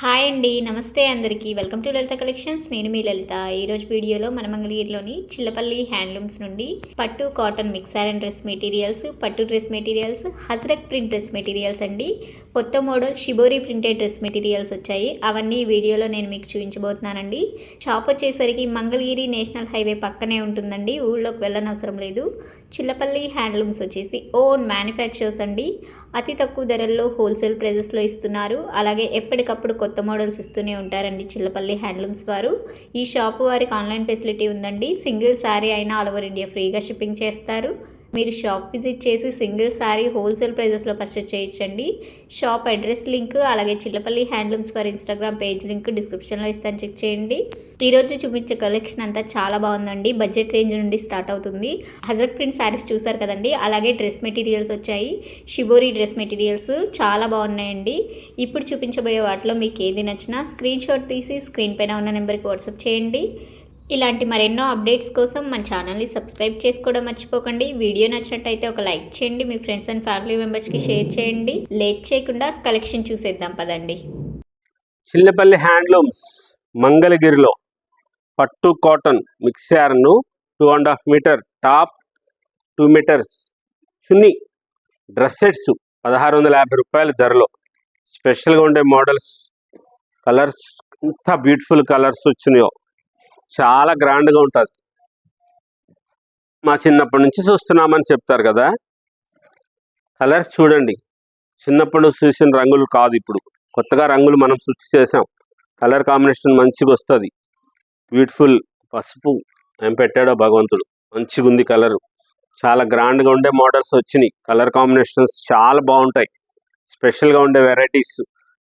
Hi అండి. నమస్తే అందరికీ. Welcome to Lalitha collections. నేను మీ లలిత. ఈరోజు వీడియోలో మన మంగళగిరిలోని చిల్లపల్లి హ్యాండ్లూమ్స్ నుండి పట్టు cotton mixer and dress materials, పట్టు dress materials, హజరక్ print dress materials అండి. కొత్త model shibori printed dress materials వచ్చాయి. అవన్నీ వీడియోలో నేను మీకు చూపించబోతున్నానండి. షాప్ వచ్చేసరికి మంగళగిరి నేషనల్ హైవే పక్కనే ఉంటుందండి. ఊళ్ళోకి వెళ్ళనవసరం లేదు. చిల్లపల్లి హ్యాండ్లూమ్స్ వచ్చేసి ఓన్ మ్యానుఫ్యాక్చర్స్ అండి. అతి తక్కువ ధరల్లో హోల్సేల్ ప్రైజెస్లో ఇస్తున్నారు. అలాగే ఎప్పటికప్పుడు కొత్త మోడల్స్ ఇస్తూనే ఉంటారండి చిల్లపల్లి హ్యాండ్లూమ్స్ వారు. ఈ షాపు వారికి ఆన్లైన్ ఫెసిలిటీ ఉందండి. సింగిల్ శారీ అయినా ఆల్ ఓవర్ ఇండియా ఫ్రీగా షిప్పింగ్ చేస్తారు. మీరు షాప్ విజిట్ చేసి సింగిల్ శారీ హోల్సేల్ ప్రైజెస్లో పర్చేస్ చేయొచ్చండి. షాప్ అడ్రస్ లింక్ అలాగే Chillapalli handlooms for Instagram page link డిస్క్రిప్షన్లో ఇస్తాను, చెక్ చేయండి. ఈరోజు చూపించే కలెక్షన్ అంతా చాలా బాగుందండి. బడ్జెట్ రేంజ్ నుండి స్టార్ట్ అవుతుంది. హజరక్ ప్రింట్ శారీస్ చూసారు కదండి, అలాగే డ్రెస్ మెటీరియల్స్ వచ్చాయి. షిబోరి డ్రెస్ మెటీరియల్స్ చాలా బాగున్నాయండి. ఇప్పుడు చూపించబోయే వాటిలో మీకు ఏది నచ్చినా స్క్రీన్ షాట్ తీసి స్క్రీన్ పైన ఉన్న నెంబర్కి వాట్సాప్ చేయండి. ఇలాంటి మరెన్నో అప్డేట్స్ కోసం మన ఛానల్ని సబ్స్క్రైబ్ చేసుకోవడం మర్చిపోకండి. వీడియో నచ్చినట్టయితే ఒక లైక్ చేయండి, మీ ఫ్రెండ్స్ అండ్ ఫ్యామిలీ మెంబర్స్కి షేర్ చేయండి. లేట్ చేయకుండా కలెక్షన్ చూసేద్దాం పదండి. చిల్లపల్లి హ్యాండ్లూమ్స్ మంగళగిరిలో పట్టు కాటన్ మిక్సర్ను 2.5 మీటర్ టాప్, 2 మీటర్స్ చున్నీ డ్రెస్ సెట్స్ 1650 రూపాయల ధరలో స్పెషల్గా ఉండే మోడల్స్, కలర్స్ ఎంత బ్యూటిఫుల్ కలర్స్ వచ్చినాయో, చాలా గ్రాండ్గా ఉంటుంది. మా చిన్నప్పటి నుంచి చూస్తున్నామని చెప్తారు కదా, కలర్స్ చూడండి. చిన్నప్పుడు చూసిన రంగులు కాదు, ఇప్పుడు కొత్తగా రంగులు మనం సృష్టి చేసాం. కలర్ కాంబినేషన్ మంచిగా వస్తుంది. బ్యూటిఫుల్ పసుపు ఏం పెట్టాడో భగవంతుడు, మంచిగా ఉంది కలరు. చాలా గ్రాండ్గా ఉండే మోడల్స్ వచ్చినాయి. కలర్ కాంబినేషన్స్ చాలా బాగుంటాయి. స్పెషల్గా ఉండే వెరైటీస్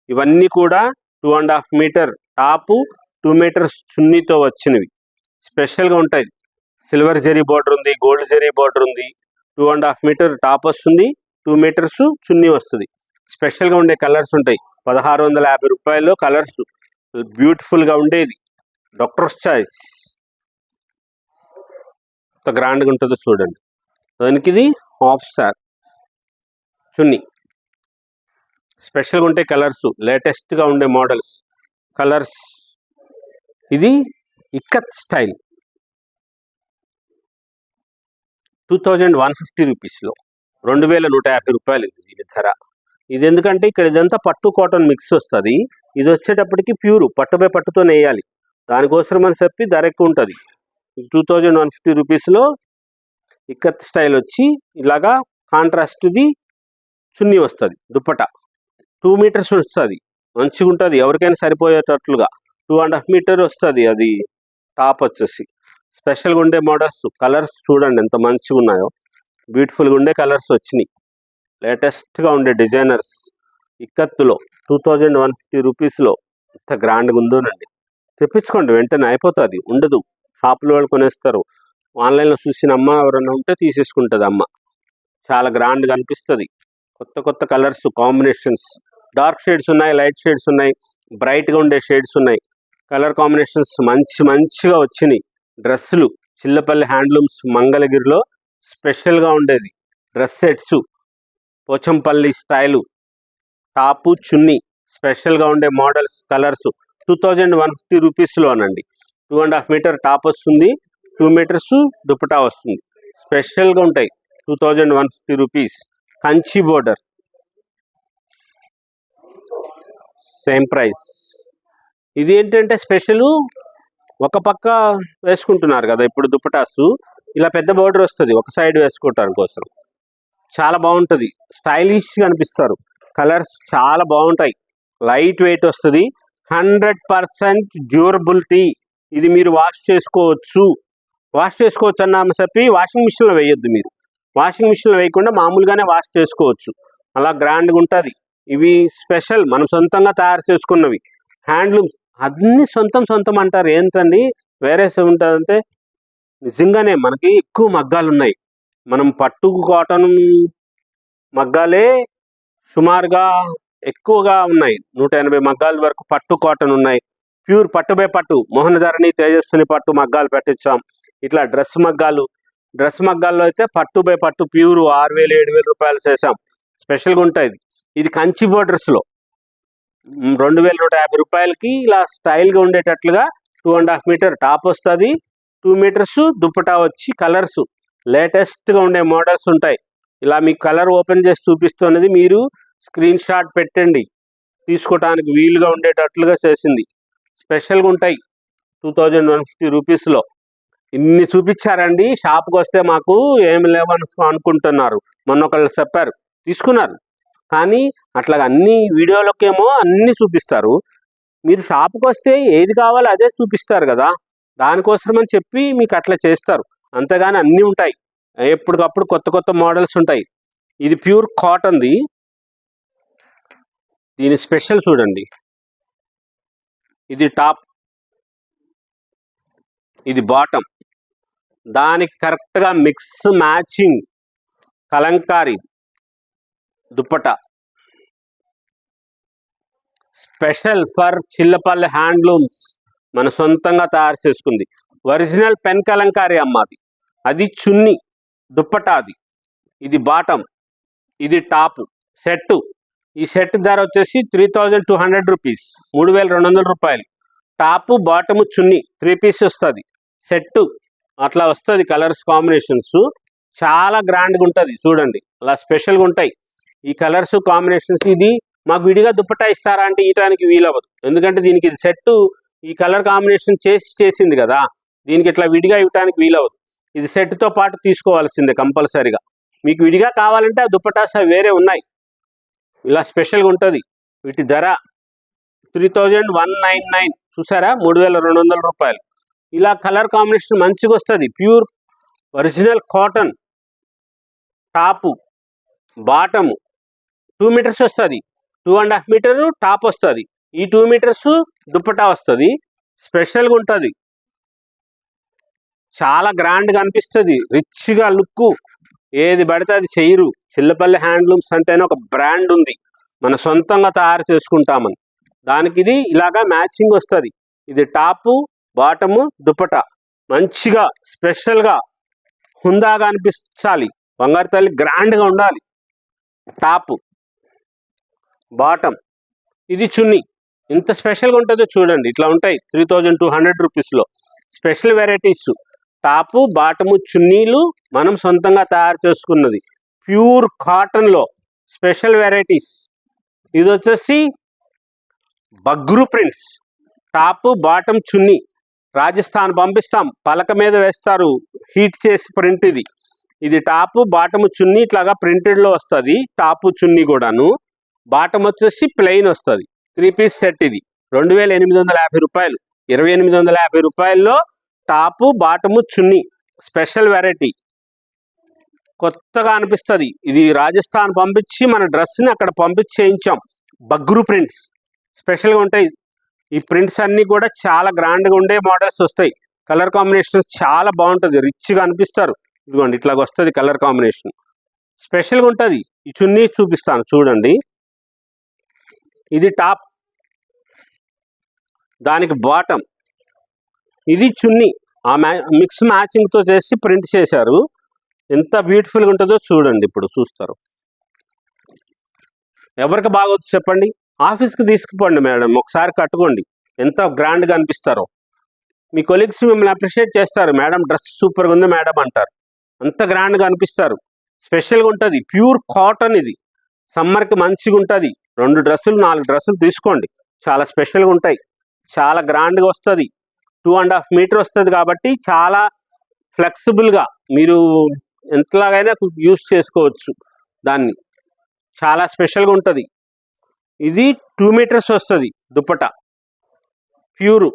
ఇవన్నీ కూడా 2.5 మీటర్ టాపు, 2 మీటర్స్ చున్నీతో వచ్చినవి స్పెషల్గా ఉంటాయి. సిల్వర్ జరీ బార్డర్ ఉంది, గోల్డ్ జరీ బార్డర్ ఉంది. 2.5 మీటర్ టాప్ వస్తుంది, 2 మీటర్స్ చున్నీ వస్తుంది. స్పెషల్గా ఉండే కలర్స్ ఉంటాయి. 1650 రూపాయల్లో కలర్స్ బ్యూటిఫుల్గా ఉండేది. డాక్టర్స్ చాయిస్ ఎంత గ్రాండ్గా ఉంటుందో చూడండి. దానికి ఇది హాఫ్ సార్ చున్నీ. స్పెషల్గా ఉంటే కలర్స్, లేటెస్ట్గా ఉండే మోడల్స్ కలర్స్. ఇది ఇక్కత్ స్టైల్ 2150 రూపీస్లో, 2150 రూపాయలు ఇది ధర. ఇది ఎందుకంటే ఇక్కడ ఇదంతా పట్టు కాటన్ మిక్స్ వస్తుంది. ఇది వచ్చేటప్పటికి ప్యూర్ పట్టు బై పట్టుతో వేయాలి. దానికోసం అని చెప్పి ధర ఎక్కువ ఉంటుంది. 2150 రూపీస్లో ఇక్కత్ స్టైల్ వచ్చి ఇలాగా కాంట్రాస్ట్ది చున్నీ వస్తుంది. దుప్పట 2 మీటర్స్ వస్తుంది, మంచిగా ఉంటుంది. ఎవరికైనా సరిపోయేటట్లుగా 2.5 మీటర్ వస్తుంది. అది టాప్ వచ్చేసి స్పెషల్గా ఉండే మోడల్స్, కలర్స్ చూడండి ఎంత మంచిగా ఉన్నాయో. బ్యూటిఫుల్గా ఉండే కలర్స్ వచ్చినాయి. లేటెస్ట్గా ఉండే డిజైనర్స్ ఇక్కత్తులో 2150 రూపీస్లో ఎంత గ్రాండ్గా ఉందోనండి. తెప్పించుకోండి, వెంటనే అయిపోతుంది. ఉండదు, షాపులో వాళ్ళు కొనేస్తారు. ఆన్లైన్లో చూసిన అమ్మ ఎవరైనా ఉంటే తీసేసుకుంటుంది అమ్మ. చాలా గ్రాండ్గా అనిపిస్తుంది. కొత్త కొత్త కలర్స్ కాంబినేషన్స్, డార్క్ షేడ్స్ ఉన్నాయి, లైట్ షేడ్స్ ఉన్నాయి, బ్రైట్గా ఉండే షేడ్స్ ఉన్నాయి. కలర్ కాంబినేషన్స్ మంచిగా వచ్చినాయి. డ్రెస్సులు చిల్లపల్లి హ్యాండ్లూమ్స్ మంగళగిరిలో స్పెషల్గా ఉండేది. Dress sets Pochampally style, top chunni, స్పెషల్గా ఉండే మోడల్స్, కలర్స్ 2150 రూపీస్లోనండి. 2.5 మీటర్ టాప్ వస్తుంది, 2 మీటర్స్ దుపటా వస్తుంది. స్పెషల్గా ఉంటాయి. 2150 rupees. Kanchi border same price. ఇది ఏంటంటే స్పెషల్, ఒక పక్క వేసుకుంటున్నారు కదా ఇప్పుడు దుపటాసు, ఇలా పెద్ద బోర్డర్ వస్తుంది ఒక సైడ్ వేసుకోవటానికి కోసం. చాలా బాగుంటుంది, స్టైలిష్గా అనిపిస్తారు. కలర్స్ చాలా బాగుంటాయి. లైట్ వెయిట్ వస్తుంది, 100% డ్యూరబిలిటీ. ఇది మీరు వాష్ చేసుకోవచ్చు అన్న చెప్పి వాషింగ్ మిషన్లో వేయొద్దు. మీరు వాషింగ్ మిషన్లో వేయకుండా మామూలుగానే వాష్ చేసుకోవచ్చు. అలా గ్రాండ్గా ఉంటుంది. ఇవి స్పెషల్, మనం సొంతంగా తయారు చేసుకున్నవి. హ్యాండ్లూమ్స్ అన్నీ సొంతం అంటారు, ఏంటండి వేరే ఉంటుందంటే నిజంగానే మనకి ఎక్కువ మగ్గాలు ఉన్నాయి. మనం పట్టు కాటన్ మగ్గాలే సుమారుగా ఎక్కువగా ఉన్నాయి. 180 మగ్గాల వరకు పట్టు కాటన్ ఉన్నాయి. ప్యూర్ పట్టు బై పట్టు, మోహనధరణి, తేజస్విని పట్టు మగ్గాలు పెట్టించాం. ఇట్లా డ్రెస్ మగ్గాల్లో అయితే పట్టు బై పట్టు ప్యూర్ 6000 7000 రూపాయలు చేసాం. స్పెషల్గా ఉంటుంది. ఇది కంచి బోర్డర్స్లో 2150 రూపాయలకి ఇలా స్టైల్గా ఉండేటట్లుగా 2.5 మీటర్ టాప్ వస్తుంది, 2 మీటర్స్ దుప్పటా వచ్చి కలర్స్ లేటెస్ట్గా ఉండే మోడల్స్ ఉంటాయి. ఇలా మీకు కలర్ ఓపెన్ చేసి చూపిస్తున్నది, మీరు స్క్రీన్ షాట్ పెట్టండి, తీసుకోవటానికి వీలుగా ఉండేటట్లుగా చేసింది. స్పెషల్గా ఉంటాయి 2150 రూపీస్లో. ఇన్ని చూపించారండి, షాప్కి వస్తే మాకు ఏమి లేవని అనుకుంటున్నారు. మొన్న ఒకళ్ళు చెప్పారు తీసుకున్నారు, కానీ అట్లా అన్ని వీడియోలకేమో అన్నీ చూపిస్తారు. మీరు షాప్కి వస్తే ఏది కావాలో అదే చూపిస్తారు కదా, దానికోసమని చెప్పి మీకు అట్లా చేస్తారు. అంతేగాని అన్నీ ఉంటాయి, ఎప్పటికప్పుడు కొత్త కొత్త మోడల్స్ ఉంటాయి. ఇది ప్యూర్ కాటన్ది. దీని స్పెషల్ చూడండి, ఇది టాప్, ఇది బాటమ్, దానికి కరెక్ట్గా mix matching kalamkari dupatta. Special for Chillapalli handlooms, మన సొంతంగా తయారు చేసుకుంది. ఒరిజినల్ పెన్ కలంకారీ అమ్మాది. అది చున్నీ దుప్పట, అది ఇది బాటమ్, ఇది టాప్ సెట్. ఈ సెట్ ధర వచ్చేసి 3200 రూపీస్, 3200 రూపాయలు. టాపు బాటము చున్నీ 3 పీస్ వస్తుంది సెట్. అట్లా వస్తుంది కలర్స్ కాంబినేషన్స్, చాలా గ్రాండ్గా ఉంటుంది చూడండి. అలా స్పెషల్గా ఉంటాయి ఈ కలర్స్ కాంబినేషన్స్. ఇది మాకు విడిగా దుప్పటా ఇస్తారా అంటే ఇయటానికి వీలవ్వదు, ఎందుకంటే దీనికి ఇది సెట్ ఈ కలర్ కాంబినేషన్ చేసింది కదా, దీనికి ఇట్లా విడిగా ఇవ్వటానికి వీలవ్వదు. ఇది సెట్తో పాటు తీసుకోవాల్సిందే కంపల్సరీగా. మీకు విడిగా కావాలంటే ఆ దుప్పటాస్ వేరే ఉన్నాయి. ఇలా స్పెషల్గా ఉంటుంది. వీటి ధర 3199, చూసారా, 3200 రూపాయలు. ఇలా కలర్ కాంబినేషన్ మంచిగా వస్తుంది. Pure original cotton top bottom 2 metres వస్తుంది, 2.5 మీటరు టాప్ వస్తుంది, ఈ 2 మీటర్స్ దుప్పటా వస్తుంది. స్పెషల్గా ఉంటుంది, చాలా గ్రాండ్గా అనిపిస్తుంది, రిచ్గా లుక్. ఏది పడితే అది చేయరు. చిల్లపల్లి హ్యాండ్లూమ్స్ అంటేనే ఒక బ్రాండ్ ఉంది, మన సొంతంగా తయారు చేసుకుంటామని. దానికి ఇది ఇలాగా మ్యాచింగ్ వస్తుంది. ఇది టాపు బాటము దుప్పటా మంచిగా స్పెషల్గా హుందాగా అనిపించాలి. బంగారు తల్లి గ్రాండ్గా ఉండాలి. టాపు బాటమ్, ఇది చున్నీ. ఇంత స్పెషల్గా ఉంటుందో చూడండి. ఇట్లా ఉంటాయి 3200 రూపీస్లో. స్పెషల్ వెరైటీస్ టాపు బాటము చున్నీలు మనం సొంతంగా తయారు చేసుకున్నది ప్యూర్ కాటన్లో స్పెషల్ వెరైటీస్. ఇది వచ్చేసి బగ్రు ప్రింట్స్, టాపు బాటమ్ చున్నీ. రాజస్థాన్ పంపిస్తాం, పలక మీద వేస్తారు హీట్ చేసి ప్రింట్. ఇది టాపు బాటము చున్నీ ఇట్లాగా ప్రింటెడ్లో వస్తుంది. టాపు చున్నీ కూడాను. బాటమ్ వచ్చేసి ప్లెయిన్ వస్తుంది. 3 పీస్ సెట్. ఇది 2850 రూపాయలు. 2850 రూపాయల్లో టాపు బాటము చున్నీ స్పెషల్ వెరైటీ, కొత్తగా అనిపిస్తుంది. ఇది రాజస్థాన్ పంపించి మన డ్రెస్ని అక్కడ పంపించి చేయించాం. బగ్రు ప్రింట్స్ స్పెషల్గా ఉంటాయి. ఈ ప్రింట్స్ అన్నీ కూడా చాలా గ్రాండ్గా ఉండే మోడల్స్ వస్తాయి. కలర్ కాంబినేషన్స్ చాలా బాగుంటుంది, రిచ్గా అనిపిస్తారు. ఇదిగోండి ఇట్లాగ వస్తుంది కలర్ కాంబినేషన్, స్పెషల్గా ఉంటుంది. ఈ చున్నీ చూపిస్తాను చూడండి. ఇది టాప్, దానికి బాటమ్, ఇది చున్నీ. ఆ మిక్స్ మ్యాచింగ్తో చేసి ప్రింట్ చేశారు. ఎంత బ్యూటిఫుల్గా ఉంటుందో చూడండి, ఇప్పుడు చూస్తారు. ఎవరికి బాగోదు చెప్పండి? ఆఫీస్కి తీసుకుపోండి మేడం, ఒకసారి కట్టుకోండి, ఎంత గ్రాండ్గా అనిపిస్తారో. మీ కొలీగ్స్ మిమ్మల్ని అప్రిషియేట్ చేస్తారు, మేడం డ్రెస్ సూపర్గా ఉంది మేడం అంటారు. అంత గ్రాండ్గా అనిపిస్తారు. స్పెషల్గా ఉంటుంది. ప్యూర్ కాటన్ ఇది. సమ్మర్కి మంచిగా ఉంటుంది. 2 డ్రెస్సులు 4 డ్రెస్సులు తీసుకోండి, చాలా స్పెషల్గా ఉంటాయి. చాలా గ్రాండ్గా వస్తుంది. 2.5 మీటర్ వస్తుంది కాబట్టి చాలా ఫ్లెక్సిబుల్గా మీరు ఎంతలాగైనా యూస్ చేసుకోవచ్చు దాన్ని. చాలా స్పెషల్గా ఉంటుంది. ఇది 2 మీటర్స్ వస్తుంది దుప్పట, ప్యూరు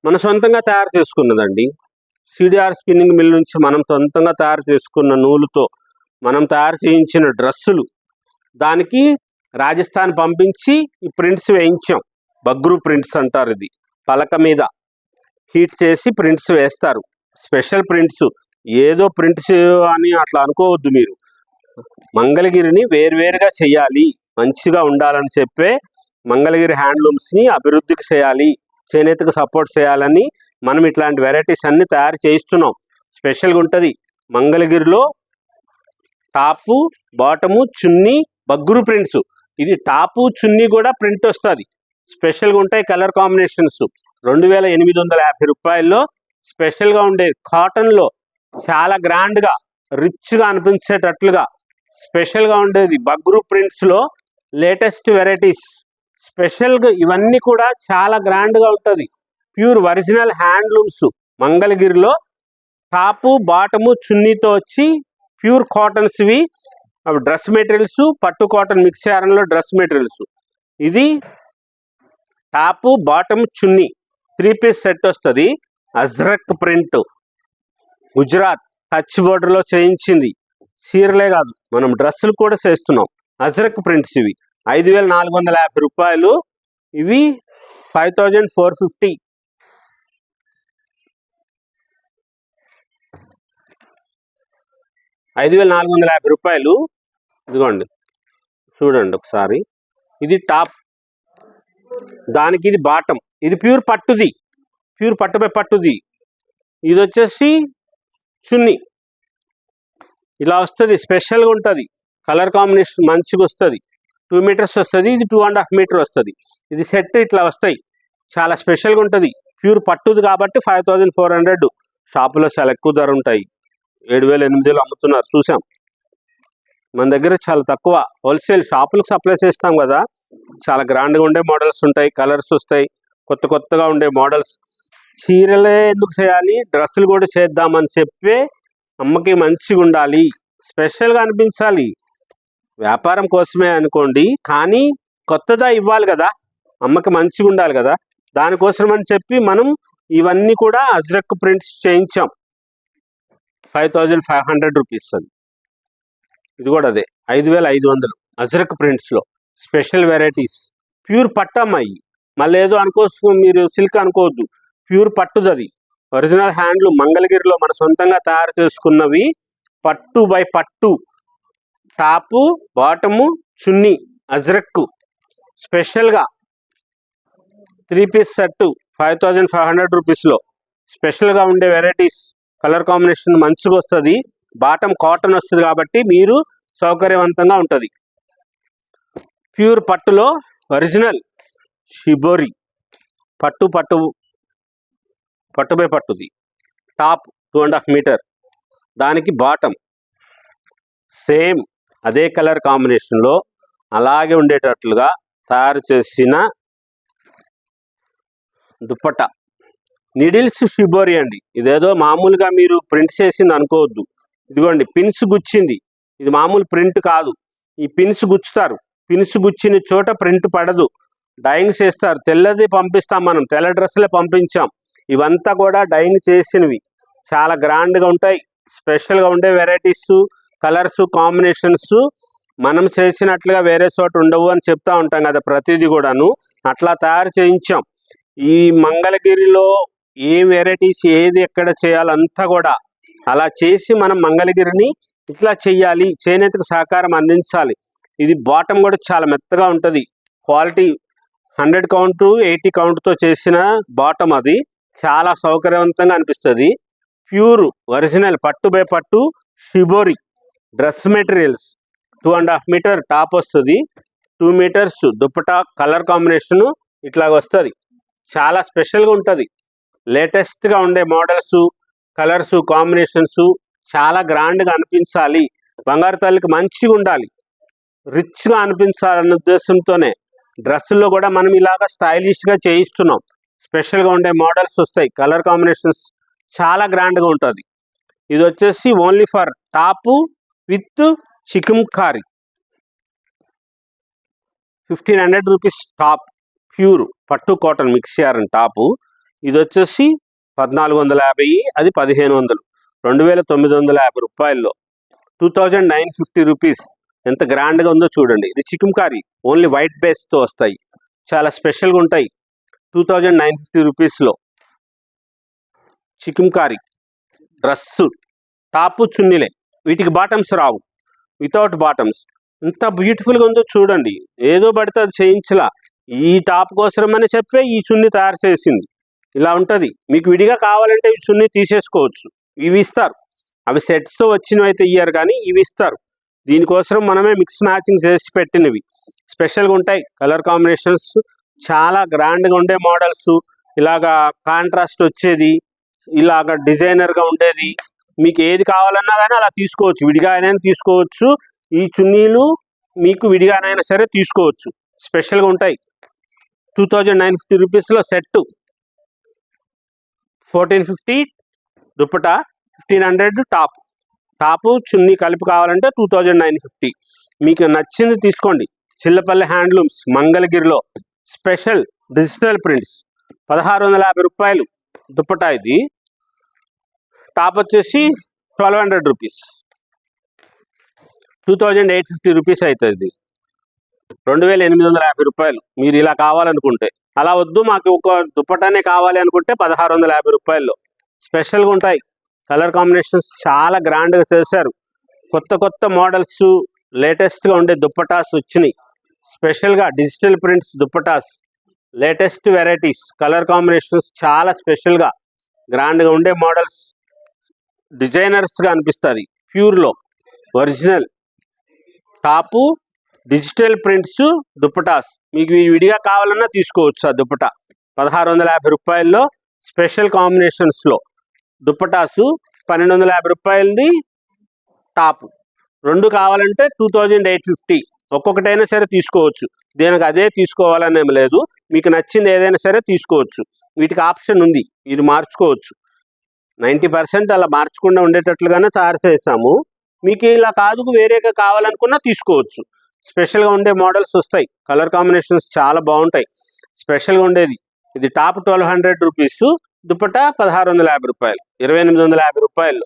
మన సొంతంగా తయారు చేసుకున్నదండి. సిడిఆర్ స్పిన్నింగ్ మిల్ నుంచి మనం సొంతంగా తయారు చేసుకున్న నూలుతో మనం తయారు చేయించిన డ్రెస్సులు. దానికి రాజస్థాన్ పంపించి ఈ ప్రింట్స్ వేయించాం. బగ్రు ప్రింట్స్ అంటారు. ఇది పలక మీద హీట్ చేసి ప్రింట్స్ వేస్తారు. స్పెషల్ ప్రింట్స్, ఏదో ప్రింట్స్ అని అట్లా అనుకోవద్దు మీరు. మంగళగిరిని వేరువేరుగా చేయాలి, మంచిగా ఉండాలని చెప్పే మంగళగిరి హ్యాండ్లూమ్స్ని అభివృద్ధికి చేయాలి, చేనేతకు సపోర్ట్ చేయాలని మనం ఇట్లాంటి వెరైటీస్ అన్నీ తయారు చేయిస్తున్నాం. స్పెషల్గా ఉంటుంది. మంగళగిరిలో టాపు బాటము చున్నీ బగ్గురు ప్రింట్స్. ఇది టాపు చున్నీ కూడా ప్రింట్ వస్తుంది, స్పెషల్గా ఉంటాయి కలర్ కాంబినేషన్స్. 2850 రూపాయల్లో స్పెషల్గా ఉండే కాటన్లో చాలా గ్రాండ్గా రిచ్గా అనిపించేటట్లుగా స్పెషల్గా ఉండేది బగ్గురు ప్రింట్స్లో లేటెస్ట్ వెరైటీస్. స్పెషల్గా ఇవన్నీ కూడా చాలా గ్రాండ్గా ఉంటుంది. ప్యూర్ ఒరిజినల్ హ్యాండ్లూమ్స్ మంగళగిరిలో టాపు బాటము చున్నీతో వచ్చి ప్యూర్ కాటన్స్వి అవి డ్రెస్ మెటీరియల్స్, పట్టు కాటన్ మిక్స్ చేయడంలో డ్రెస్ మెటీరియల్స్. ఇది టాపు బాటమ్ చున్నీ 3 పీస్ సెట్ వస్తుంది. అజ్రక్ ప్రింట్ గుజరాత్ టచ్ బోర్డర్లో చేయించింది. చీరలే కాదు మనం డ్రెస్సులు కూడా చేస్తున్నాం. అజ్రక్ ప్రింట్స్ ఇవి 5450 రూపాయలు. ఇవి 5450. 5450 రూపాయలు. ఇదిగోండి చూడండి ఒకసారి. ఇది టాప్, దానికి ఇది బాటం. ఇది ప్యూర్ పట్టుది, ప్యూర్ పట్టుపై పట్టుది. ఇది వచ్చేసి చున్నీ ఇలా వస్తుంది, స్పెషల్గా ఉంటుంది. కలర్ కాంబినేషన్ మంచిగా వస్తుంది. 2 మీటర్స్ వస్తుంది, ఇది 2.5 మీటర్ వస్తుంది. ఇది సెట్ ఇట్లా వస్తాయి, చాలా స్పెషల్గా ఉంటుంది. ప్యూర్ పట్టుది కాబట్టి 5400. షాపులో చాలా ఎక్కువ ధర ఉంటాయి, 7000-8000 అమ్ముతున్నారు చూసాం. మన దగ్గర చాలా తక్కువ, హోల్సేల్ షాపులకు సప్లై చేస్తాం కదా. చాలా గ్రాండ్గా ఉండే మోడల్స్ ఉంటాయి, కలర్స్ వస్తాయి, కొత్త కొత్తగా ఉండే మోడల్స్. చీరలే ఎందుకు చేయాలి, డ్రెస్సులు కూడా చేద్దామని చెప్పి అమ్మకి మంచిగా ఉండాలి, స్పెషల్గా అనిపించాలి. వ్యాపారం కోసమే అనుకోండి, కానీ కొత్తదా ఇవ్వాలి కదా, అమ్మకి మంచిగా ఉండాలి కదా. దానికోసం అని చెప్పి మనం ఇవన్నీ కూడా అజ్రక్ ప్రింట్స్ చేయించాం. 5500 రూపీస్. అది ఇది కూడా అదే 5500 అజ్రక్ ప్రింట్స్లో స్పెషల్ వెరైటీస్. ప్యూర్ పట్టు అమ్మాయి, మళ్ళీ ఏదో అనుకోవచ్చు మీరు, సిల్క్ అనుకోవద్దు, ప్యూర్ పట్టుది. అది ఒరిజినల్ హ్యాండ్లూమ్ మంగళగిరిలో మన సొంతంగా తయారు చేసుకున్నవి. పట్టు బై పట్టు, టాపు బాటము చున్నీ అజ్రక్ స్పెషల్గా 3 పీస్ సెట్ 5500 రూపీస్లో స్పెషల్గా ఉండే వెరైటీస్. కలర్ కాంబినేషన్ మంచిగా వస్తుంది. బాటమ్ కాటన్ వస్తుంది కాబట్టి మీరు సౌకర్యవంతంగా ఉంటుంది. ప్యూర్ పట్టులో ఒరిజినల్ షిబోరి పట్టు పట్టు పట్టుపై పట్టుది. టాప్ 2.5 మీటర్, దానికి బాటమ్ సేమ్ అదే కలర్ కాంబినేషన్లో అలాగే ఉండేటట్లుగా తయారు చేసిన దుప్పట. నిడిల్స్ షిబోరి అండి, ఇదేదో మామూలుగా మీరు ప్రింట్ చేసింది అనుకోవద్దు. ఇదిగోండి పిన్స్ గుచ్చింది, ఇది మామూలు ప్రింట్ కాదు. ఈ పిన్స్ గుచ్చుతారు, పిన్స్ గుచ్చిన చోట ప్రింట్ పడదు, డైయింగ్ చేస్తారు. తెల్లది పంపిస్తాం, మనం తెల్ల డ్రెస్సులే పంపించాం. ఇవంతా కూడా డైయింగ్ చేసినవి, చాలా గ్రాండ్గా ఉంటాయి. స్పెషల్గా ఉండే వెరైటీస్, కలర్స్ కాంబినేషన్స్ మనం చేసినట్లుగా వేరే చోట ఉండవు అని చెప్తా ఉంటాం కదా, ప్రతిదీ కూడాను అట్లా తయారు చేయించాం. ఈ మంగళగిరిలో ఏ వెరైటీస్ ఏది ఎక్కడ చేయాలంతా కూడా అలా చేసి మనం మంగళగిరిని ఇట్లా చెయ్యాలి, చేనేతకు సహకారం అందించాలి. ఇది బాటమ్ కూడా చాలా మెత్తగా ఉంటుంది, క్వాలిటీ 100 కౌంట్ 80 కౌంట్తో చేసిన బాటమ్. అది చాలా సౌకర్యవంతంగా అనిపిస్తుంది. ప్యూర్ ఒరిజినల్ పట్టు బై పట్టు shibori dress materials. 2.5 metre top వస్తుంది, 2 మీటర్స్ దుప్పటా. కలర్ కాంబినేషను ఇట్లాగ వస్తుంది, చాలా స్పెషల్గా ఉంటుంది. లేటెస్ట్గా ఉండే మోడల్స్, కలర్స్ కాంబినేషన్స్ చాలా గ్రాండ్గా అనిపించాలి, బంగారు తల్లికి మంచిగా ఉండాలి, రిచ్గా అనిపించాలన్న ఉద్దేశంతోనే డ్రెస్సుల్లో కూడా మనం ఇలాగ స్టైలిష్గా చేయిస్తున్నాం. స్పెషల్గా ఉండే మోడల్స్ వస్తాయి, కలర్ కాంబినేషన్స్ చాలా గ్రాండ్గా ఉంటుంది. ఇది వచ్చేసి only for top with chikankari 1500 rupees top. Pure పట్టు కాటన్ మిక్స్ చేయాలని టాపు. ఇది వచ్చేసి 1450, అది 1500, 2950 రూపాయల్లో 2950 రూపీస్. ఎంత గ్రాండ్గా ఉందో చూడండి. ఇది చికంకారీ ఓన్లీ వైట్ బేస్తో వస్తాయి, చాలా స్పెషల్గా ఉంటాయి. 2950 రూపీస్లో చికంకారీ డ్రెస్సు, టాపు చున్నీలే, వీటికి బాటమ్స్ రావు, వితౌట్ బాటమ్స్. ఎంత బ్యూటిఫుల్గా ఉందో చూడండి. ఏదో పడితే అది చేయించలా, ఈ టాప్ కోసమని చెప్పే ఈ చున్నీ తయారు చేసింది. ఇలా ఉంటుంది. మీకు విడిగా కావాలంటే ఈ చున్నీ తీసేసుకోవచ్చు, ఇవి ఇస్తారు. అవి సెట్స్తో వచ్చినవి అయితే ఇయ్యారు, కానీ ఇవి ఇస్తారు. దీనికోసం మనమే మిక్స్ మ్యాచింగ్ చేసి పెట్టినవి. స్పెషల్గా ఉంటాయి కలర్ కాంబినేషన్స్, చాలా గ్రాండ్గా ఉండే మోడల్స్, ఇలాగా కాంట్రాస్ట్ వచ్చేది, ఇలాగ డిజైనర్గా ఉండేది. మీకు ఏది కావాలన్నా కానీ అలా తీసుకోవచ్చు, విడిగా అయినా తీసుకోవచ్చు. ఈ చున్నీలు మీకు విడిగానైనా సరే తీసుకోవచ్చు, స్పెషల్గా ఉంటాయి. 2950 రూపీస్లో సెట్, 1450 దుప్పటా, 1500 టాపు చున్నీ కలిపి కావాలంటే 2950. మీకు నచ్చింది తీసుకోండి. చిల్లపల్లి హ్యాండ్లూమ్స్ మంగళగిరిలో స్పెషల్ డిజిటల్ ప్రింట్స్, 1650 రూపాయలు దుప్పటా. ఇది టాప్ వచ్చేసి 1200 రూపీస్, 2850 రూపీస్ అవుతుంది. 2850 రూపాయలు. మీరు ఇలా కావాలనుకుంటే, అలా వద్దు మాకు ఒక దుప్పటానే కావాలి అనుకుంటే 1650 రూపాయల్లో స్పెషల్గా ఉంటాయి. కలర్ కాంబినేషన్స్ చాలా గ్రాండ్గా చేశారు. కొత్త మోడల్స్, లేటెస్ట్గా ఉండే దుప్పటాస్ వచ్చినాయి. స్పెషల్గా digital prints dupattas, latest varieties, colour combinations చాలా స్పెషల్గా గ్రాండ్గా ఉండే మోడల్స్, డిజైనర్స్గా అనిపిస్తుంది. ప్యూర్లో original top, digital prints dupattas. మీకు విడిగా కావాలన్నా తీసుకోవచ్చు. ఆ దుప్పటా 1650 రూపాయల్లో స్పెషల్ కాంబినేషన్స్లో దుప్పటాసు, 1250 రూపాయలది టాపు. రెండు కావాలంటే 2850. ఒక్కొక్కటైనా సరే తీసుకోవచ్చు, దీనికి అదే తీసుకోవాలని ఏమి లేదు. మీకు నచ్చింది ఏదైనా సరే తీసుకోవచ్చు. వీటికి ఆప్షన్ ఉంది, ఇది మార్చుకోవచ్చు. 90% అలా మార్చకుండా ఉండేటట్లుగానే తయారు చేసాము. మీకు ఇలా కాదు వేరేగా కావాలనుకున్నా తీసుకోవచ్చు. స్పెషల్గా ఉండే మోడల్స్ వస్తాయి, కలర్ కాంబినేషన్స్ చాలా బాగుంటాయి. స్పెషల్గా ఉండేది ఇది టాప్ 1200 రూపీస్, దుప్పటా 1650 రూపాయలు, 2850 రూపాయలు.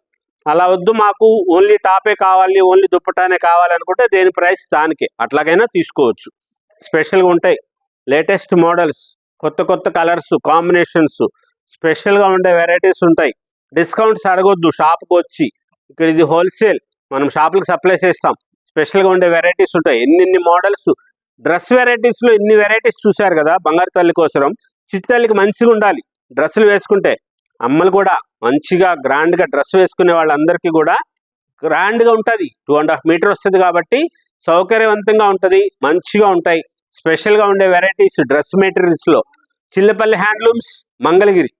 అలా వద్దు మాకు ఓన్లీ టాపే కావాలి, ఓన్లీ దుప్పటానే కావాలనుకుంటే దేని ప్రైస్ దానికే, అట్లాగైనా తీసుకోవచ్చు. స్పెషల్గా ఉంటాయి లేటెస్ట్ మోడల్స్, కొత్త కలర్స్ కాంబినేషన్స్, స్పెషల్గా ఉండే వెరైటీస్ ఉంటాయి. డిస్కౌంట్స్ అడగొద్దు షాప్కి వచ్చి, ఇక్కడ ఇది హోల్సేల్, మనం షాపులకు సప్లై చేస్తాం. స్పెషల్గా ఉండే వెరైటీస్ ఉంటాయి. ఎన్ని మోడల్స్, డ్రెస్ వెరైటీస్లో ఇన్ని వెరైటీస్ చూశారు కదా. బంగారు తల్లి కోసం, చిత్తల్లికి మంచిగా ఉండాలి డ్రెస్సులు వేసుకుంటే. అమ్మలు కూడా మంచిగా గ్రాండ్గా డ్రెస్ వేసుకునే వాళ్ళందరికీ కూడా గ్రాండ్గా ఉంటుంది. 2.5 మీటర్ వస్తుంది కాబట్టి సౌకర్యవంతంగా ఉంటుంది, మంచిగా ఉంటాయి. స్పెషల్గా ఉండే వెరైటీస్ డ్రెస్ మెటీరియల్స్లో చిల్లపల్లి హ్యాండ్లూమ్స్ మంగళగిరి.